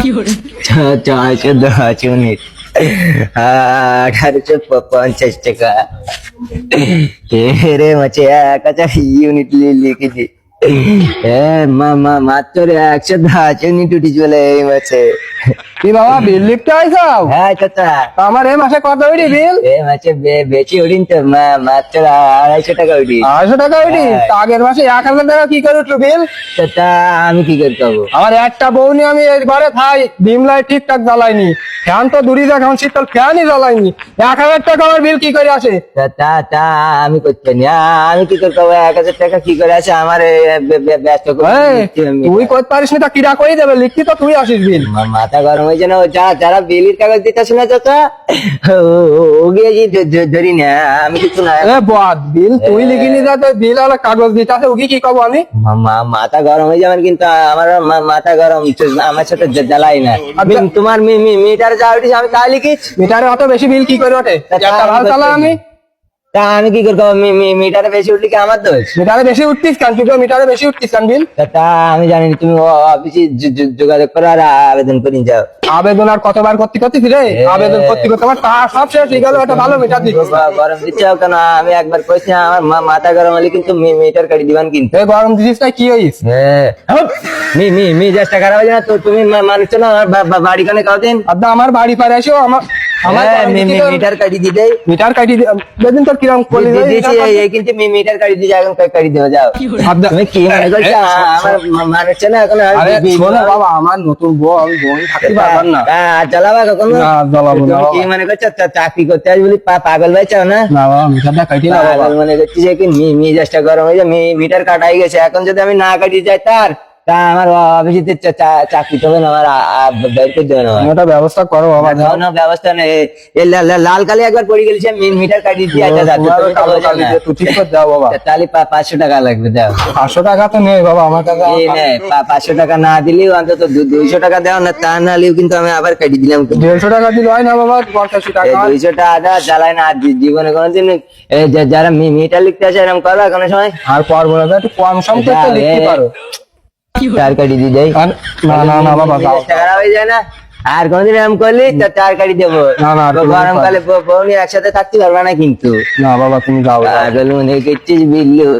$610 1850 টাকা। রে মাছে 1000 ইউনিট লিখেছি। মাত্র 110 ইউনিট উঠি চলে এই মাছে। কি বাবা বিল লিখতে আইসাও? হ্যাঁ চাচা, আমার এই মাসে কত উঠি বিল? এই মাছে বেশি উঠিন তো, মাত্র 250 টাকা উঠি। 250 টাকা উঠি? আগের মাসে 1000 টাকা কি করে উঠলো বিল? চাচা আমি কি করতে হবো? আমার আমার একটা বউ নিয়ে আমি এই ঘরে খাই, ডিম লাইট ঠিকঠাক জ্বালাইনি, ফ্যান তো দূরই দেখ, এখন শীতকাল ফ্যানই জ্বালাইনি, 1000 টাকা আমার বিল কি করে আসে? তা আমি করতে পারি, আমি কি করতে হবো? 1000 টাকা কি করে আছে আমার? ব্যস্ত এই, তুই করতে পারিস না তা কিরা করে দেবে? লিখতি তো তুই আসিস বিল। মাথা গরম হয়েছে না? যারা বিলির কাগজ দিতেছে না চাচা, ও গিয়ে ধরি না, আমি কিছু না। এ বদ, বিল তুই লিখিনি যা, তো বিল আর কাগজ দিতে আছে, ওকে কি কব আমি? মাথা গরম হয়ে যাবেন কিন্তু আমার মাথা গরম, আমার সাথে জ্বালাই না। তোমার মিটার যা উঠিস আমি তাই লিখিস। মিটারে অত বেশি বিল কি করে ওঠে? একটা ভালো চালা আমি। তা আমি কি করবো? মিটারে বেশি উঠলি কি আমার দোষ? মিটারে বেশি উঠতিস কেন? তুই তো মিটারে বেশি উঠতিস কেন বিল? তা আমি জানি না, তুমি অফিসে যোগাযোগ করো আর আবেদন করে যাও। আবেদন আর কতবার করতে করতিস রে? আবেদন করতে করতে আমার তা সব শেষ হয়ে গেল, একটা ভালো মিটার দিস। গরম দিচ্ছে কেন? আমি একবার কইছি আমার মাথা গরম হলে কিন্তু মিটার কাটি দিবেন কিন্তু। এই গরম দিছিস না কি হইস? মেজাজটা খারাপ হয়ে যায় না তো? তুমি মানুষ না আমার বাড়ি কানে কাউ দিন আদা আমার বাড়ি পারে আসো, আমার মিটার কাটি দিতে। মিটার কাটি বেদিন তোর কিরম করলি? কিন্তু মিটার কাটি দিয়ে এখন কাটি দেওয়া যাও। তুমি কি মনে করছো আমার মানুষ না এখন? আরে শোনো বাবা, আমার নতুন বউ, আমি বউ থাকতে পারলাম না। জ্বালাবা কখন? না জ্বালাবো না। কি মনে করছো চাকরি করতে আসবে বলি পাগল ভাই চাও না? না বাবা মিটারটা কাটি না বাবা। পাগল মনে করছি যে কি মেজাজটা গরম হয়ে যায়, মিটার কাটাই গেছে, এখন যদি আমি না কাটি যাই তা আমার অফিসে চাকরি হবে না, আমার বের করে দেবে না। ওটা ব্যবস্থা করো বাবা। কোনো ব্যবস্থা নেই, লাল কালি একবার পড়ে গেছে, মিটার কাটি দিয়ে তুই ঠিক করে দাও বাবা। তাহলে 500 টাকা লাগবে। দাও 500 টাকা তো নেই বাবা আমার কাছে। 500 টাকা না দিলেও অন্তত 200 টাকা দাও না, তা না হলেও কিন্তু আমি আবার কাটি দিলাম। 150 টাকা দিলে হয় না বাবা? 50 টাকা। 200 টাকা জ্বালায় না, আর জীবনে কোনোদিন যারা মিটার লিখতে আসে এরকম করবা কোনো সময়? আর পারবো না, একটু কম সম করতে লিখতে পারো। চার কাটি দিয়ে যাই। না না না বাবা যাও। টাকা হয়ে যায় না? আর কোনদিন এরকম করলি তো 4 কাটি দেবো। না না গরমকালে বউ নিয়ে একসাথে থাকতে পারবা না কিন্তু। না বাবা তুমি যাও। পাগল মনে করছিস বিল্লু?